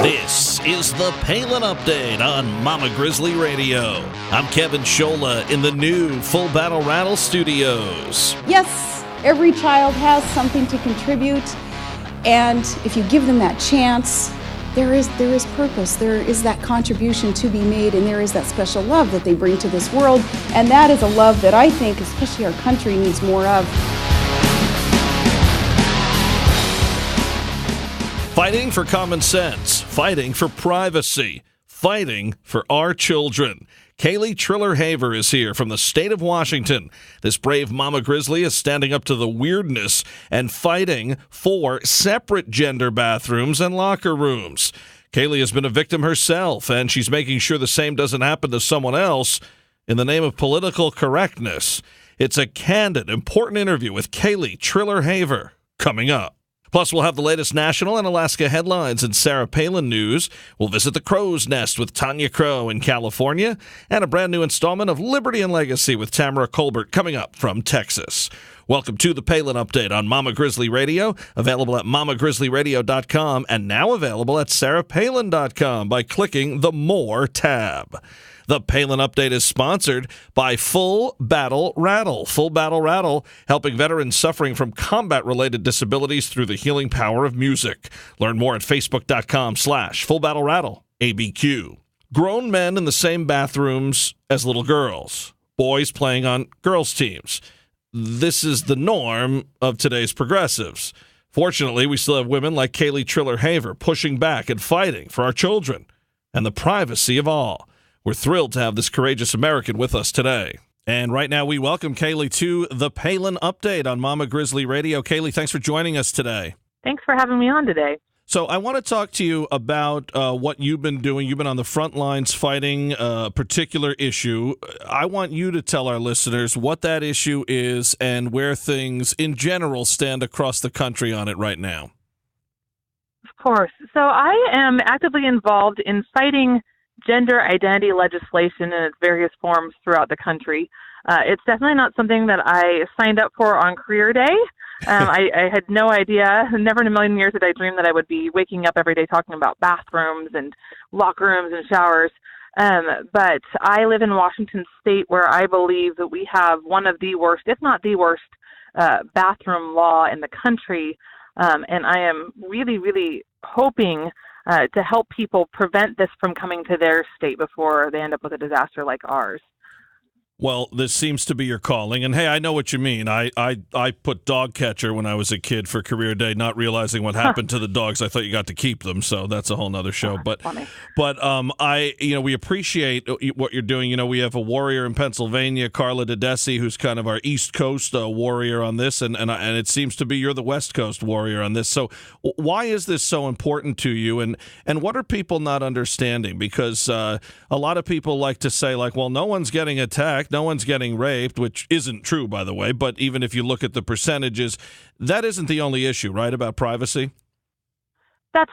This is the Palin Update on Mama Grizzly Radio. I'm Kevin Scholla in the new Full Battle Rattle Studios. Yes, every child has something to contribute, and if you give them that chance, there is purpose, there is that contribution to be made, and there is that special love that they bring to this world, and that is a love that I think especially our country needs more of. Fighting for common sense, fighting for privacy, fighting for our children. Kaeley Triller is here from the state of Washington. This brave Mama Grizzly is standing up to the weirdness and fighting for separate gender bathrooms and locker rooms. Kaeley has been a victim herself, and she's making sure the same doesn't happen to someone else in the name of political correctness. It's a candid, important interview with Kaeley Triller coming up. Plus, we'll have the latest national and Alaska headlines and Sarah Palin news. We'll visit the Crow's Nest with Tanya Crow in California, and a brand new installment of Liberty and Legacy with Tamara Colbert coming up from Texas. Welcome to the Palin Update on Mama Grizzly Radio, available at mamagrizzlyradio.com and now available at sarahpalin.com by clicking the More tab. The Palin Update is sponsored by Full Battle Rattle. Full Battle Rattle, helping veterans suffering from combat-related disabilities through the healing power of music. Learn more at facebook.com/fullbattlerattle.abq. Grown men in the same bathrooms as little girls. Boys playing on girls' teams. This is the norm of today's progressives. Fortunately, we still have women like Kaeley Triller pushing back and fighting for our children and the privacy of all. We're thrilled to have this courageous American with us today. And right now we welcome Kaeley to the Palin Update on Mama Grizzly Radio. Kaeley, thanks for joining us today. Thanks for having me on today. So I want to talk to you about what you've been doing. You've been on the front lines fighting a particular issue. I want you to tell our listeners what that issue is and where things in general stand across the country on it right now. Of course. So I am actively involved in fighting gender identity legislation in its various forms throughout the country. It's definitely not something that I signed up for on career day. I had no idea, never in a million years did I dream that I would be waking up every day talking about bathrooms and locker rooms and showers. But I live in Washington State, where I believe that we have one of the worst, if not the worst, bathroom law in the country. And I am really, really hoping to help people prevent this from coming to their state before they end up with a disaster like ours. Well, this seems to be your calling. And, hey, I know what you mean. I put dog catcher when I was a kid for career day, not realizing what happened to the dogs. I thought you got to keep them, so that's a whole nother show. But we appreciate what you're doing. You know, we have a warrior in Pennsylvania, Carla DeDesi, who's kind of our East Coast warrior on this, and it seems to be you're the West Coast warrior on this. So why is this so important to you, and what are people not understanding? Because a lot of people like to say, like, well, no one's getting attacked. No one's getting raped, which isn't true, by the way. But even if you look at the percentages, that isn't the only issue, right, about privacy? That's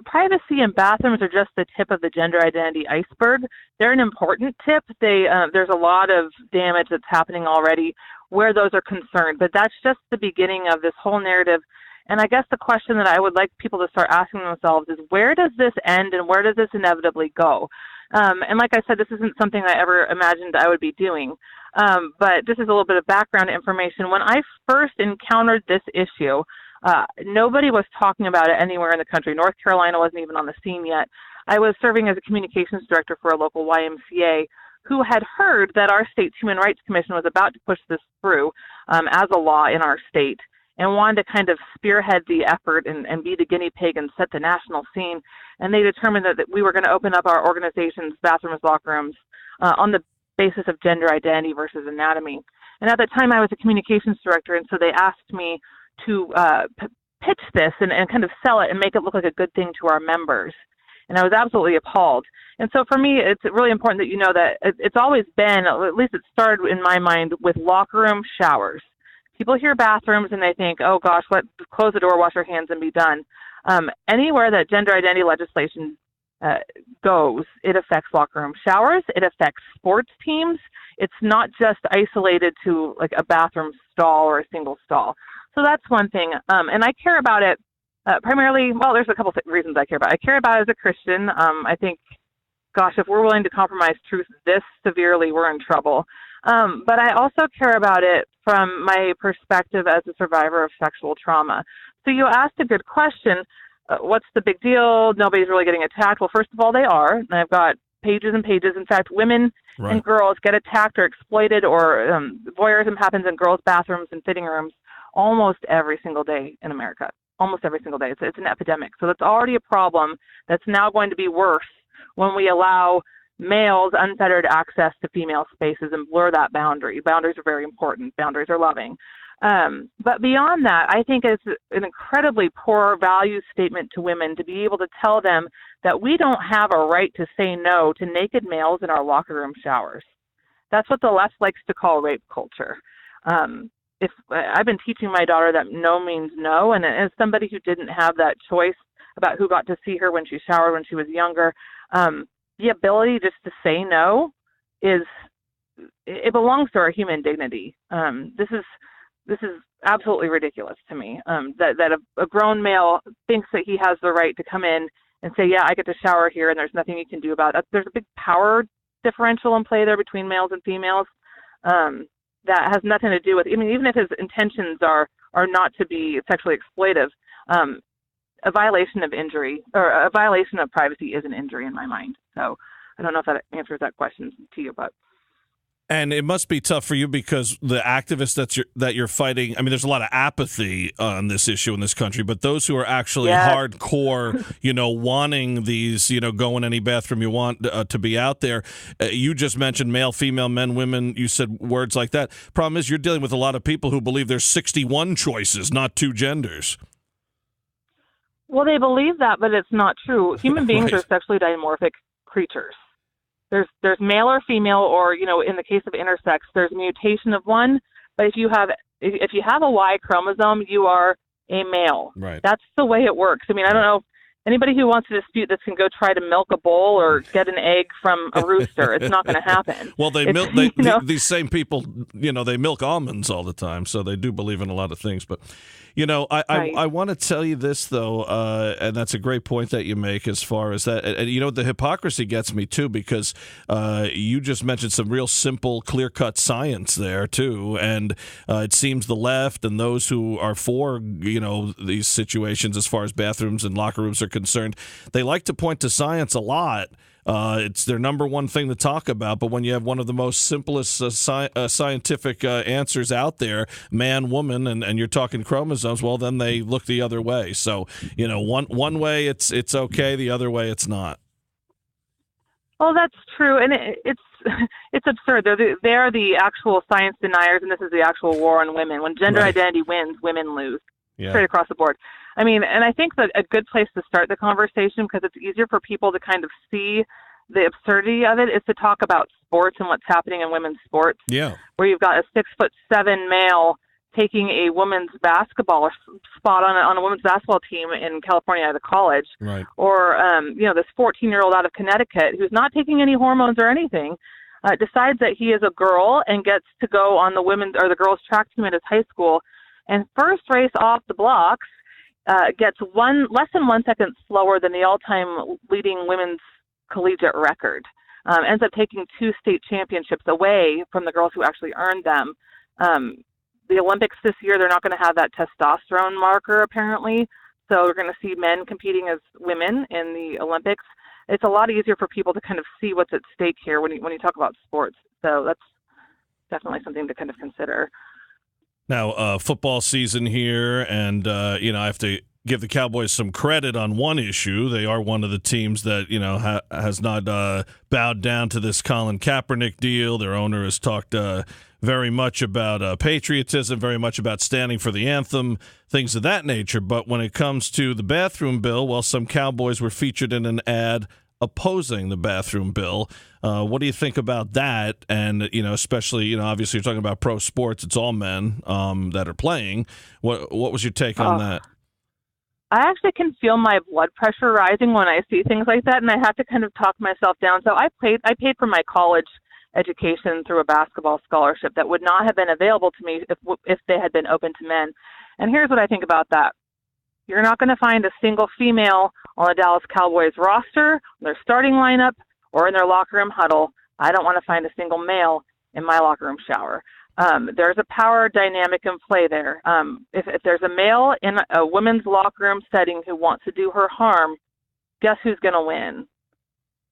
privacy and bathrooms are just the tip of the gender identity iceberg. They're an important tip. There's a lot of damage that's happening already where those are concerned. But that's just the beginning of this whole narrative. And I guess the question that I would like people to start asking themselves is, where does this end and where does this inevitably go? And like I said, this isn't something I ever imagined I would be doing. But this is a little bit of background information. When I first encountered this issue, nobody was talking about it anywhere in the country. North Carolina wasn't even on the scene yet. I was serving as a communications director for a local YMCA who had heard that our state's Human Rights Commission was about to push this through as a law in our state, and wanted to kind of spearhead the effort and be the guinea pig and set the national scene. And they determined that we were going to open up our organization's bathrooms, locker rooms on the basis of gender identity versus anatomy. And at the time, I was a communications director, and so they asked me to pitch this and kind of sell it and make it look like a good thing to our members. And I was absolutely appalled. And so for me, it's really important that you know that it's always been, at least it started in my mind, with locker room showers. People hear bathrooms and they think, oh gosh, close the door, wash your hands, and be done. Anywhere that gender identity legislation goes, it affects locker room showers. It affects sports teams. It's not just isolated to like a bathroom stall or a single stall. So that's one thing. And I care about it Primarily, well, there's a couple reasons I care about. I care about it as a Christian. I think, gosh, if we're willing to compromise truth this severely, we're in trouble. But I also care about it from my perspective as a survivor of sexual trauma. So you asked a good question. What's the big deal? Nobody's really getting attacked. Well, first of all, they are. And I've got pages and pages. In fact, women and girls get attacked or exploited, or voyeurism happens in girls' bathrooms and fitting rooms almost every single day in America. Almost every single day. It's an epidemic. So that's already a problem that's now going to be worse when we allow males unfettered access to female spaces and blur that boundary. Boundaries are very important. Boundaries are loving. But beyond that, I think it's an incredibly poor value statement to women to be able to tell them that we don't have a right to say no to naked males in our locker room showers. That's what the left likes to call rape culture. If I've been teaching my daughter that no means no, and as somebody who didn't have that choice about who got to see her when she showered when she was younger, the ability just to say no it belongs to our human dignity. This is absolutely ridiculous to me, that a grown male thinks that he has the right to come in and say, yeah, I get to shower here and there's nothing you can do about it. There's a big power differential in play there between males and females that has nothing to do with, I mean, even if his intentions are not to be sexually exploitive, a violation of injury or a violation of privacy is an injury in my mind. So I don't know if that answers that question to you, but. And it must be tough for you because the activists that you're fighting, I mean, there's a lot of apathy on this issue in this country, but those who are actually hardcore, wanting these, go in any bathroom you want to be out there. You just mentioned male, female, men, women. You said words like that. Problem is you're dealing with a lot of people who believe there's 61 choices, not 2 genders. Well, they believe that, but it's not true. Human beings are sexually dimorphic creatures. There's male or female, or in the case of intersex, there's mutation of one. But if you have a Y chromosome, you are a male. Right. That's the way it works. I mean, I don't know. Anybody who wants to dispute this can go try to milk a bull or get an egg from a rooster. It's not going to happen. Well, these same people, they milk almonds all the time, so they do believe in a lot of things. But, I want to tell you this, though, and that's a great point that you make as far as that. And, the hypocrisy gets me, too, because you just mentioned some real simple, clear-cut science there, too. And it seems the left and those who are for, these situations as far as bathrooms and locker rooms are concerned, they like to point to science a lot. It's their number one thing to talk about, but when you have one of the most simplest scientific answers out there, man, woman, and you're talking chromosomes, well, then they look the other way. So, one way it's okay, the other way it's not. Well, that's true, and it's absurd. They're the actual science deniers, and this is the actual war on women. When gender identity wins, women lose. Straight across the board. I mean, and I think that a good place to start the conversation, because it's easier for people to kind of see the absurdity of it, is to talk about sports and what's happening in women's sports. Yeah. Where you've got a 6'7" male taking a women's basketball spot on a women's basketball team in California at a college. Right. Or, this 14-year-old out of Connecticut who's not taking any hormones or anything, decides that he is a girl and gets to go on the women's or the girls' track team at his high school, and first race off the blocks gets less than 1 second slower than the all-time leading women's collegiate record. Ends up taking 2 state championships away from the girls who actually earned them. The Olympics this year, they're not going to have that testosterone marker, apparently. So we're going to see men competing as women in the Olympics. It's a lot easier for people to kind of see what's at stake here when you talk about sports. So that's definitely something to kind of consider. Now, football season here, and, I have to give the Cowboys some credit on one issue. They are one of the teams that, has not bowed down to this Colin Kaepernick deal. Their owner has talked very much about patriotism, very much about standing for the anthem, things of that nature. But when it comes to the bathroom bill, well, some Cowboys were featured in an ad opposing the bathroom bill. What do you think about that? And, especially, obviously you're talking about pro sports. It's all men that are playing. What was your take on that? I actually can feel my blood pressure rising when I see things like that, and I have to kind of talk myself down. So I paid for my college education through a basketball scholarship that would not have been available to me if they had been open to men. And here's what I think about that. You're not going to find a single female on the Dallas Cowboys roster, their starting lineup, or in their locker room huddle. I don't want to find a single male in my locker room shower. There's a power dynamic in play there. If there's a male in a women's locker room setting who wants to do her harm, guess who's going to win?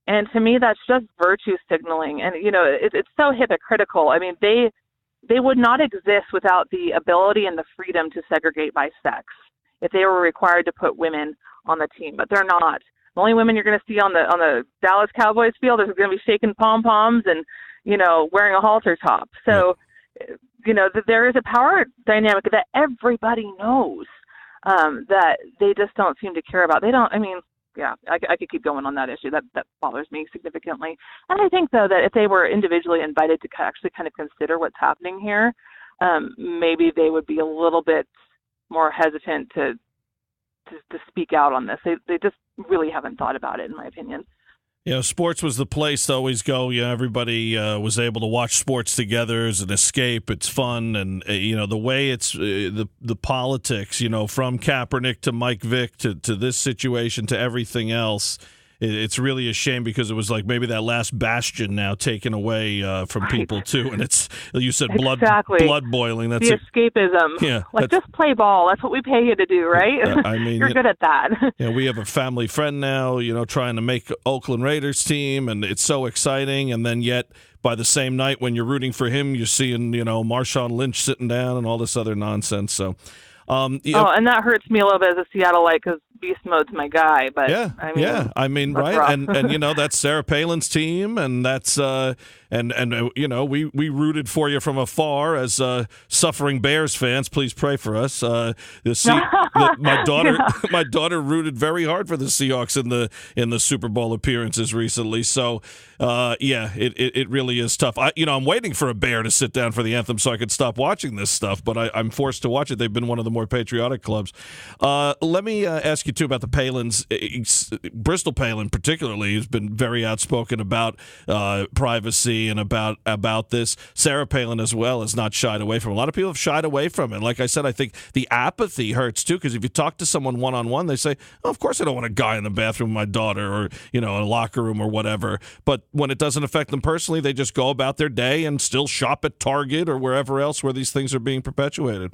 And to me, that's just virtue signaling. And, it's so hypocritical. I mean, they would not exist without the ability and the freedom to segregate by sex if they were required to put women on the team. But they're not. The only women you're going to see on the Dallas Cowboys field is going to be shaking pom-poms and, wearing a halter top. So, there is a power dynamic that everybody knows that they just don't seem to care about. They don't, I could keep going on that issue. That bothers me significantly. And I think, though, that if they were individually invited to actually kind of consider what's happening here, maybe they would be a little bit more hesitant to speak out on this. They just really haven't thought about it, in my opinion. Sports was the place to always go. Everybody was able to watch sports together as an escape. It's fun, and the way it's the politics. From Kaepernick to Mike Vick to this situation to everything else. It's really a shame because it was like maybe that last bastion now taken away from people too, and it's, you said, blood boiling. That's the escapism. Yeah, just play ball. That's what we pay you to do, right? You're good at that. We have a family friend now, trying to make Oakland Raiders team, and it's so exciting. And then yet by the same night when you're rooting for him, you're seeing Marshawn Lynch sitting down and all this other nonsense. So. And that hurts me a little bit as a Seattleite because Beast Mode's my guy. But right, and that's Sarah Palin's team, and that's we rooted for you from afar as suffering Bears fans. Please pray for us. My daughter rooted very hard for the Seahawks in the Super Bowl appearances recently. So it really is tough. I'm waiting for a Bear to sit down for the anthem so I could stop watching this stuff, but I'm forced to watch it. They've been one of the more patriotic clubs. Let me ask you too about the Palins. Bristol Palin particularly has been very outspoken about privacy and about this. Sarah Palin as well has not shied away from it. A lot of people have shied away from it. Like I said, I think the apathy hurts too, because if you talk to someone one-on-one, they say, oh, of course I don't want a guy in the bathroom with my daughter, or in a locker room or whatever. But when it doesn't affect them personally, they just go about their day and still shop at Target or wherever else where these things are being perpetuated.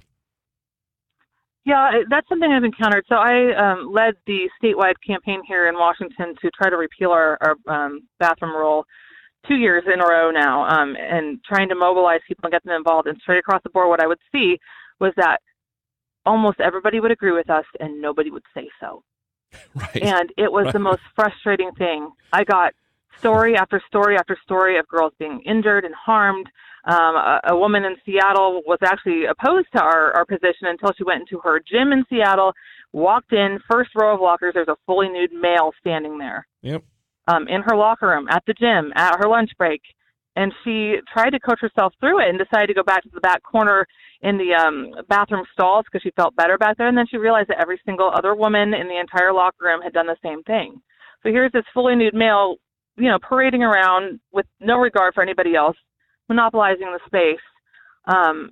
Yeah, that's something I've encountered. So I led the statewide campaign here in Washington to try to repeal our bathroom rule 2 years in a row now, and trying to mobilize people and get them involved. And straight across the board, what I would see was that almost everybody would agree with us and nobody would say so. Right. And it was the most frustrating thing. I got story after story after story of girls being injured and harmed. A woman in Seattle was actually opposed to our position until she went into her gym in Seattle, walked in, first row of lockers, there's a fully nude male standing there. Yep. In her locker room, at the gym, at her lunch break. And she tried to coach herself through it and decided to go back to the back corner in the bathroom stalls because she felt better back there. And then she realized that every single other woman in the entire locker room had done the same thing. So here's this fully nude male, parading around with no regard for anybody else, monopolizing the space,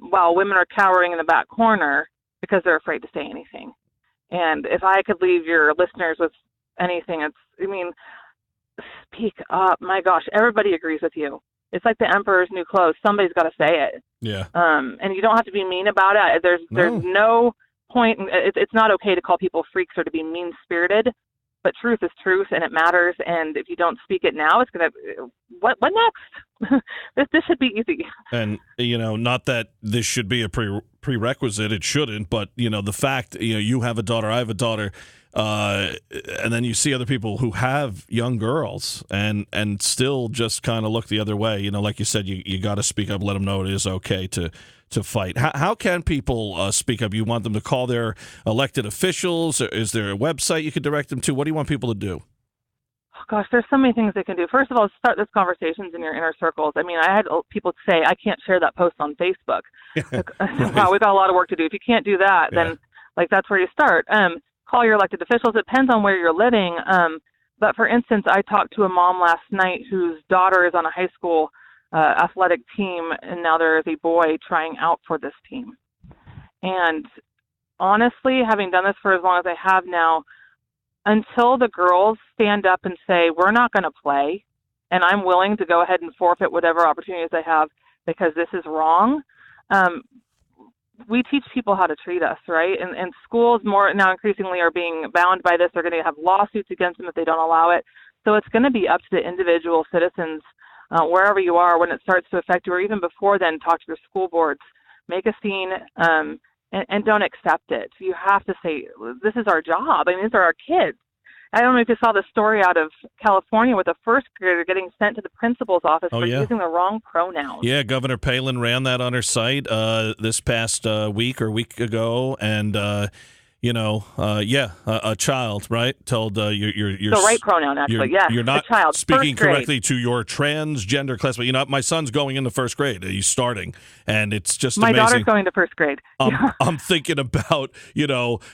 while women are cowering in the back corner because they're afraid to say anything. And if I could leave your listeners with anything, speak up. My gosh, everybody agrees with you. It's like the emperor's new clothes. Somebody's got to say it. Yeah. And you don't have to be mean about it. There's no point. It's not okay to call people freaks or to be mean-spirited. But truth is truth, and it matters. And if you don't speak it now, it's gonna. What next? This should be easy. And not that this should be a prerequisite. It shouldn't. But the fact you have a daughter, I have a daughter, and then you see other people who have young girls and still just kind of look the other way. Like you said, you got to speak up, let them know it is okay to fight. How can people speak up? You want them to call their elected officials? Is there a website you could direct them to? What do you want people to do? Oh, gosh, there's so many things they can do. First of all, start those conversations in your inner circles. I had people say, I can't share that post on Facebook. Right. Wow, we've got a lot of work to do. If you can't do that, then that's where you start. Call your elected officials. It depends on where you're living. But for instance, I talked to a mom last night whose daughter is on a high school athletic team, and now there is a boy trying out for this team. And honestly, having done this for as long as I have now, until the girls stand up and say, we're not going to play, and I'm willing to go ahead and forfeit whatever opportunities I have because this is wrong, we teach people how to treat us, right? And schools more now increasingly are being bound by this. They're going to have lawsuits against them if they don't allow it. So it's going to be up to the individual citizens, wherever you are, when it starts to affect you, or even before then, talk to your school boards, make a scene, and don't accept it. You have to say, this is our job. I mean, these are our kids. I don't know if you saw the story out of California with a first grader getting sent to the principal's office for using the wrong pronouns. Yeah, Governor Palin ran that on her site this past week ago, and a child, right, told you're the right pronoun, actually. You're not a child, speaking correctly to your transgender classmate. My son's going into first grade. He's starting, and it's just my amazing. daughter's going to first grade. I'm thinking about,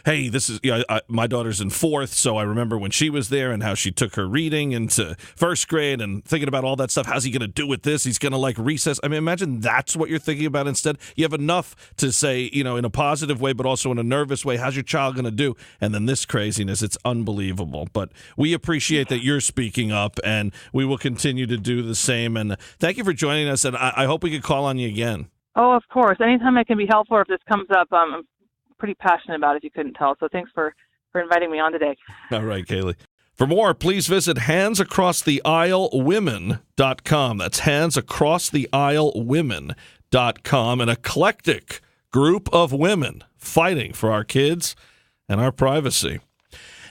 hey, this is my daughter's in fourth, so I remember when she was there and how she took her reading into first grade, and thinking about all that stuff. How's he going to do with this? He's going to like recess. I mean, imagine that's what you're thinking about instead. You have enough to say, in a positive way, but also in a nervous way. How's your child going to do? And then this craziness, it's unbelievable. But we appreciate that you're speaking up, and we will continue to do the same. And thank you for joining us, and I hope we could call on you again. Oh, of course. Anytime I can be helpful, or if this comes up, I'm pretty passionate about it, if you couldn't tell. So thanks for inviting me on today. All right, Kaeley. For more, please visit handsacrosstheaislewomen.com. That's handsacrosstheaislewomen.com, an eclectic group of women fighting for our kids and our privacy.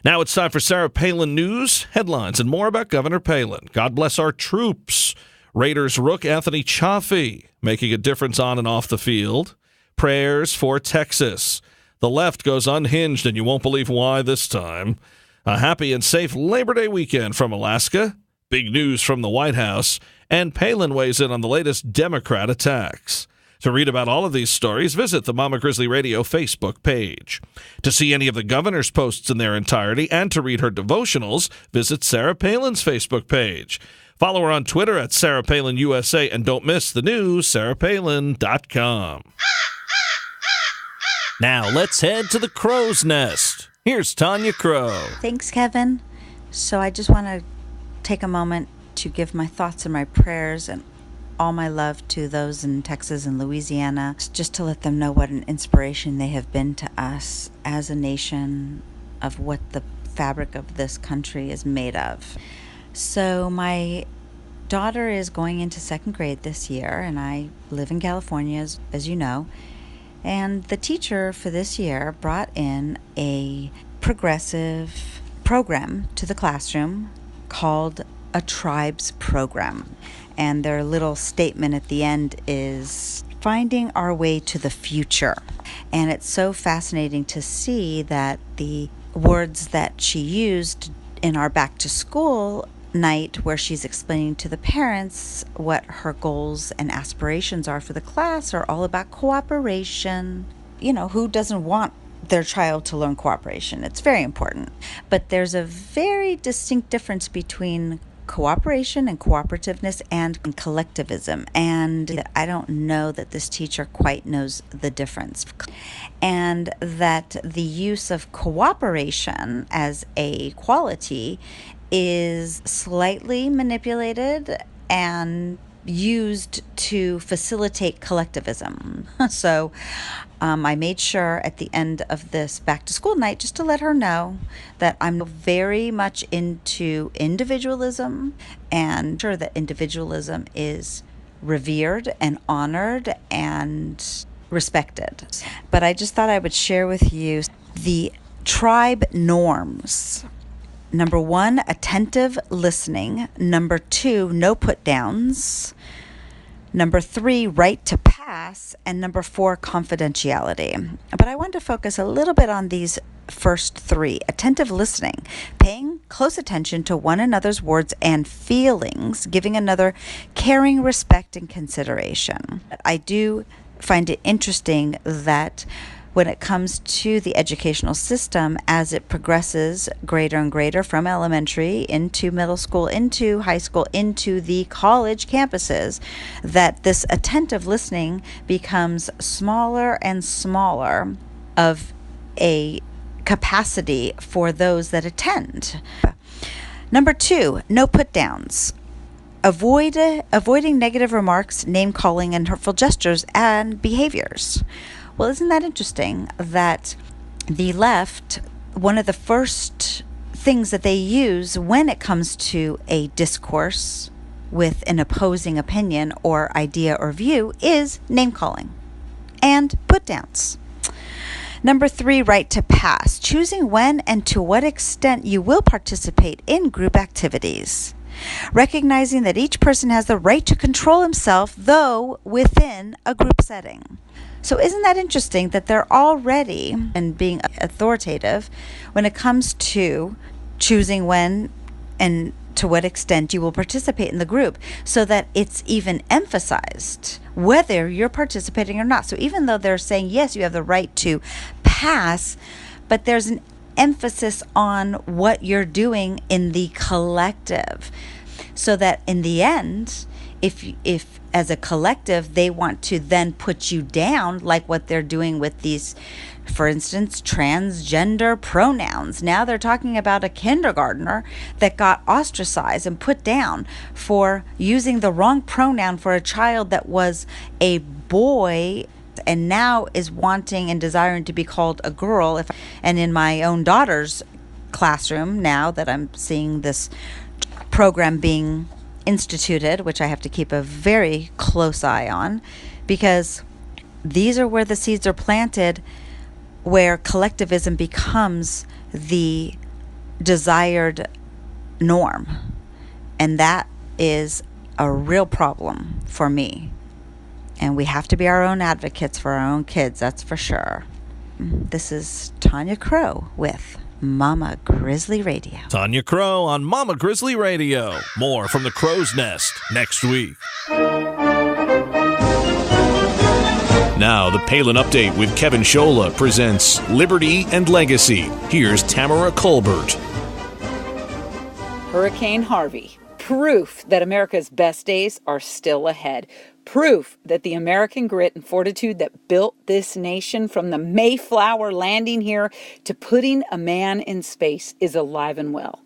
Now it's time for Sarah Palin News, headlines, and more about Governor Palin. God bless our troops. Raiders rook Anthony Chaffee making a difference on and off the field. Prayers for Texas. The left goes unhinged, and you won't believe why this time. A happy and safe Labor Day weekend from Alaska. Big news from the White House. And Palin weighs in on the latest Democrat attacks. To read about all of these stories, visit the Mama Grizzly Radio Facebook page. To see any of the governor's posts in their entirety and to read her devotionals, visit Sarah Palin's Facebook page. Follow her on Twitter at Sarah Palin USA, and don't miss the new sarahpalin.com. Now let's head to the crow's nest. Here's Tanya Crow. Thanks, Kevin. So I just want to take a moment to give my thoughts and my prayers and all my love to those in Texas and Louisiana, just to let them know what an inspiration they have been to us as a nation, of what the fabric of this country is made of. So my daughter is going into second grade this year, and I live in California, as you know. And the teacher for this year brought in a progressive program to the classroom called a Tribes Program. And their little statement at the end is finding our way to the future. And it's so fascinating to see that the words that she used in our back to school night, where she's explaining to the parents what her goals and aspirations are for the class, are all about cooperation. Who doesn't want their child to learn cooperation? It's very important. But there's a very distinct difference between cooperation and cooperativeness and collectivism, and I don't know that this teacher quite knows the difference, and that the use of cooperation as a quality is slightly manipulated and used to facilitate collectivism. So I made sure at the end of this back to school night just to let her know that I'm very much into individualism, and sure that individualism is revered and honored and respected. But I just thought I would share with you the tribe norms. Number 1, attentive listening. Number 2, no put downs. Number 3, right to pass. And number 4, confidentiality. But I want to focus a little bit on these first 3. Attentive listening, paying close attention to one another's words and feelings, giving another caring respect and consideration. I do find it interesting that when it comes to the educational system, as it progresses greater and greater from elementary into middle school, into high school, into the college campuses, that this attentive listening becomes smaller and smaller of a capacity for those that attend. Number 2, no put downs. Avoiding negative remarks, name calling, and hurtful gestures and behaviors. Well, isn't that interesting that the left, one of the first things that they use when it comes to a discourse with an opposing opinion or idea or view is name calling and put downs. Number 3, right to pass. Choosing when and to what extent you will participate in group activities. Recognizing that each person has the right to control himself, though within a group setting. So isn't that interesting that they're already, and being authoritative when it comes to choosing when and to what extent you will participate in the group, so that it's even emphasized whether you're participating or not. So even though they're saying, yes, you have the right to pass, but there's an emphasis on what you're doing in the collective, so that in the end, if as a collective they want to then put you down, like what they're doing with these, for instance, transgender pronouns. Now they're talking about a kindergartner that got ostracized and put down for using the wrong pronoun for a child that was a boy, and now is wanting and desiring to be called a girl. And in my own daughter's classroom, now that I'm seeing this program being instituted, which I have to keep a very close eye on, because these are where the seeds are planted, where collectivism becomes the desired norm. And that is a real problem for me. And we have to be our own advocates for our own kids, that's for sure. This is Tanya Crow with Mama Grizzly Radio. Tanya Crow on Mama Grizzly Radio. More from the Crow's Nest next week. Now, the Palin Update with Kevin Scholla presents Liberty and Legacy. Here's Tamara Colbert. Hurricane Harvey. Proof that America's best days are still ahead. Proof that the American grit and fortitude that built this nation, from the Mayflower landing here to putting a man in space, is alive and well.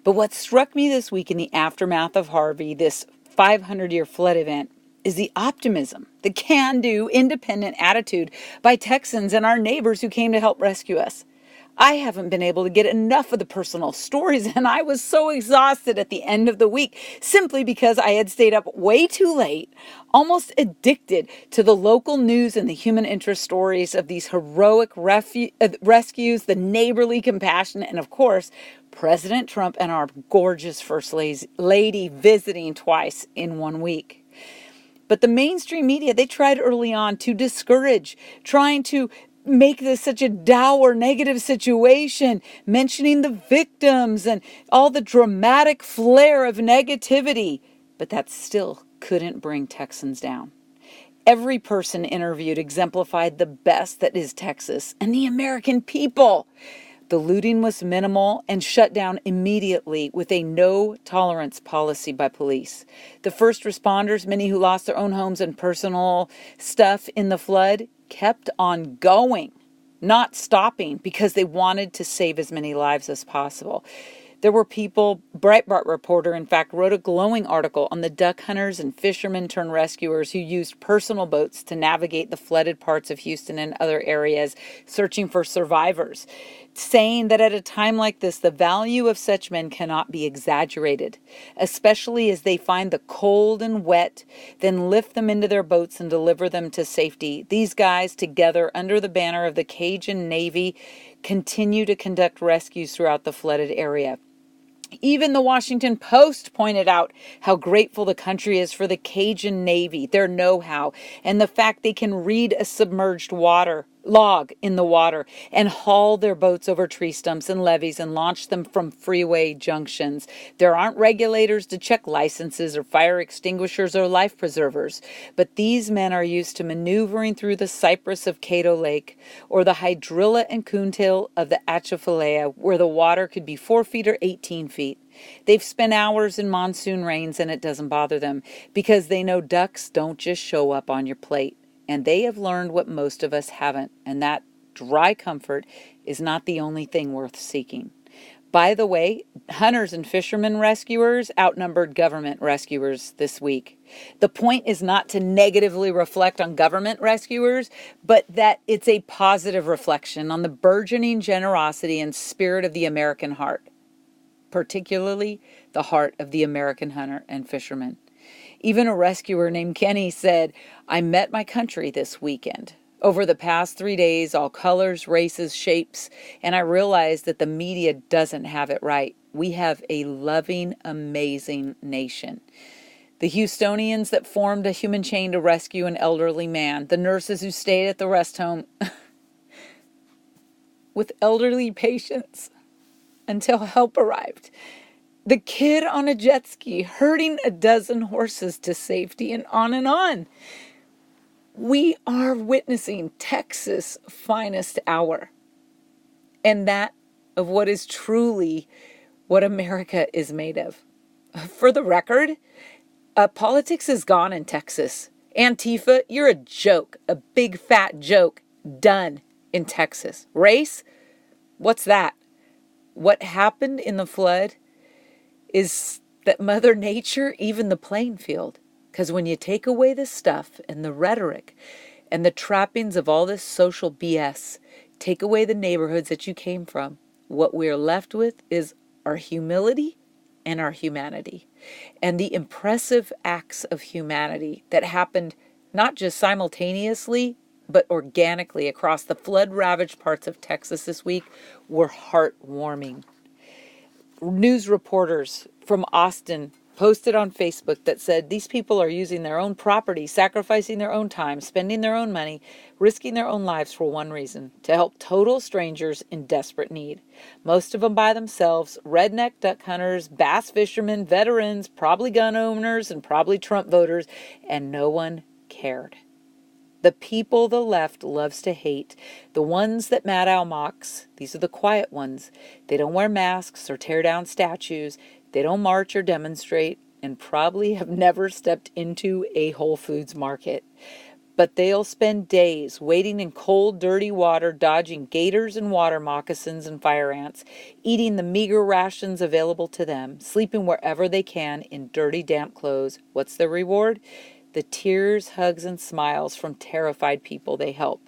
But what struck me this week in the aftermath of Harvey, this 500-year flood event, is the optimism, the can-do, independent attitude by Texans and our neighbors who came to help rescue us. I haven't been able to get enough of the personal stories, and I was so exhausted at the end of the week simply because I had stayed up way too late, almost addicted to the local news and the human interest stories of these heroic rescues, the neighborly compassion, and of course, President Trump and our gorgeous First Lady visiting twice in 1 week. But the mainstream media, they tried early on to discourage, trying to make this such a dour, negative situation, mentioning the victims and all the dramatic flair of negativity. But that still couldn't bring Texans down. Every person interviewed exemplified the best that is Texas and the American people. The looting was minimal and shut down immediately with a no-tolerance policy by police. The first responders, many who lost their own homes and personal stuff in the flood, kept on going, not stopping, because they wanted to save as many lives as possible. There were people, Breitbart reporter, in fact, wrote a glowing article on the duck hunters and fishermen turned rescuers who used personal boats to navigate the flooded parts of Houston and other areas, searching for survivors, saying that at a time like this, the value of such men cannot be exaggerated, especially as they find the cold and wet, then lift them into their boats and deliver them to safety. These guys, together under the banner of the Cajun Navy, continue to conduct rescues throughout the flooded area. Even the Washington Post pointed out how grateful the country is for the Cajun Navy, their know-how, and the fact they can read a submerged log in the water and haul their boats over tree stumps and levees and launch them from freeway junctions. There aren't regulators to check licenses or fire extinguishers or life preservers, but these men are used to maneuvering through the cypress of Cato Lake or the hydrilla and coontail of the Atchafalaya, where the water could be 4 feet or 18 feet. They've spent hours in monsoon rains and it doesn't bother them because they know ducks don't just show up on your plate. And they have learned what most of us haven't, and that dry comfort is not the only thing worth seeking. By the way, hunters and fishermen rescuers outnumbered government rescuers this week. The point is not to negatively reflect on government rescuers, but that it's a positive reflection on the burgeoning generosity and spirit of the American heart, particularly the heart of the American hunter and fisherman. Even a rescuer named Kenny said, "I met my country this weekend. Over the past 3 days, all colors, races, shapes, and I realized that the media doesn't have it right. We have a loving, amazing nation." The Houstonians that formed a human chain to rescue an elderly man, the nurses who stayed at the rest home with elderly patients until help arrived, the kid on a jet ski herding a dozen horses to safety, and on and on. We are witnessing Texas' finest hour, and that of what is truly what America is made of. For the record, politics is gone in Texas. Antifa, you're a joke, a big fat joke, done in Texas. Race, what's that? What happened in the flood is that Mother Nature evened the playing field. Because when you take away the stuff and the rhetoric and the trappings of all this social BS, take away the neighborhoods that you came from, what we're left with is our humility and our humanity. And the impressive acts of humanity that happened not just simultaneously, but organically across the flood-ravaged parts of Texas this week were heartwarming. News reporters from Austin posted on Facebook that said these people are using their own property, sacrificing their own time, spending their own money, risking their own lives for one reason: to help total strangers in desperate need. Most of them by themselves, redneck duck hunters, bass fishermen, veterans, probably gun owners, and probably Trump voters, and no one cared. The people the left loves to hate, the ones that Maddow mocks, these are the quiet ones. They don't wear masks or tear down statues. They don't march or demonstrate, and probably have never stepped into a Whole Foods market. But they'll spend days wading in cold, dirty water, dodging gators and water moccasins and fire ants, eating the meager rations available to them, sleeping wherever they can in dirty, damp clothes. What's their reward? The tears, hugs, and smiles from terrified people they help.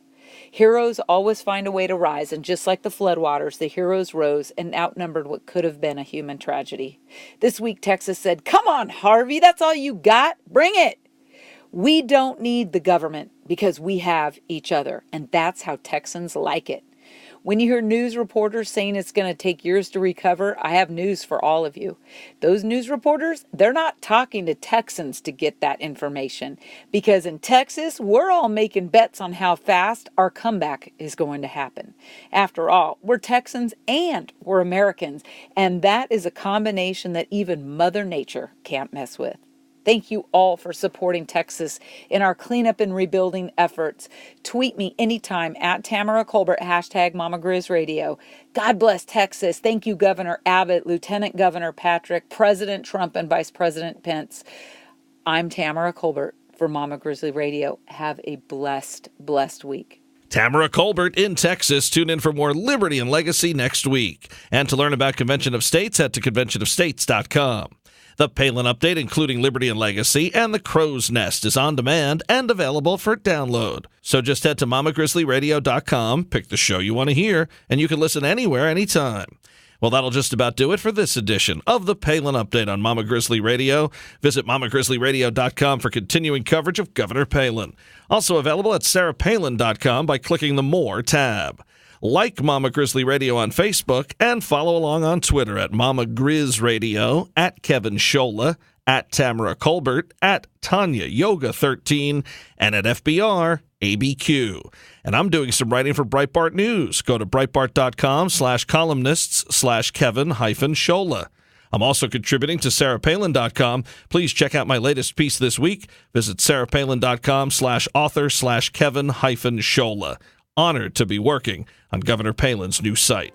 Heroes always find a way to rise, and just like the floodwaters, the heroes rose and outnumbered what could have been a human tragedy. This week, Texas said, "Come on, Harvey, that's all you got? Bring it!" We don't need the government because we have each other, and that's how Texans like it. When you hear news reporters saying it's going to take years to recover, I have news for all of you. Those news reporters, they're not talking to Texans to get that information, because in Texas, we're all making bets on how fast our comeback is going to happen. After all, we're Texans and we're Americans, and that is a combination that even Mother Nature can't mess with. Thank you all for supporting Texas in our cleanup and rebuilding efforts. Tweet me anytime at Tamara Colbert, hashtag Mama Grizz Radio. God bless Texas. Thank you, Governor Abbott, Lieutenant Governor Patrick, President Trump, and Vice President Pence. I'm Tamara Colbert for Mama Grizzly Radio. Have a blessed, blessed week. Tamara Colbert in Texas. Tune in for more Liberty and Legacy next week. And to learn about Convention of States, head to conventionofstates.com. The Palin Update, including Liberty and Legacy, and The Crow's Nest, is on demand and available for download. So just head to mamagrizzlyradio.com, pick the show you want to hear, and you can listen anywhere, anytime. Well, that'll just about do it for this edition of The Palin Update on Mama Grizzly Radio. Visit mamagrizzlyradio.com for continuing coverage of Governor Palin. Also available at sarahpalin.com by clicking the More tab. Like Mama Grizzly Radio on Facebook and follow along on Twitter at Mama Grizz Radio, at Kevin Scholla, at Tamara Colbert, at Tanya Yoga 13, and at FBR ABQ. And I'm doing some writing for Breitbart News. Go to breitbart.com/columnists/Kevin-Scholla. I'm also contributing to sarahpalin.com. Please check out my latest piece this week. Visit sarahpalin.com/author/Kevin-Scholla. Honored to be working on Governor Palin's new site.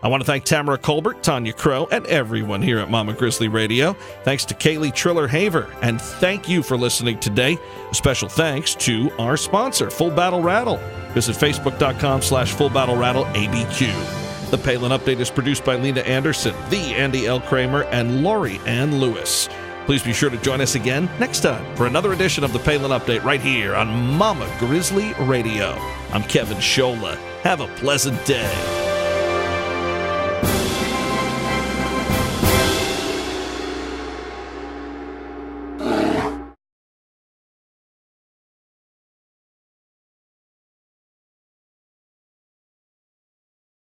I want to thank Tamara Colbert, Tanya Crow, and everyone here at Mama Grizzly Radio. Thanks to Kaeley Triller Haver, and thank you for listening today. A special thanks to our sponsor, Full Battle Rattle. Visit facebook.com/Full Battle Rattle ABQ. The Palin Update is produced by Lena Anderson, the Andy L. Kramer, and Lori Ann Lewis. Please be sure to join us again next time for another edition of the Palin Update right here on Mama Grizzly Radio. I'm Kevin Scholla. Have a pleasant day.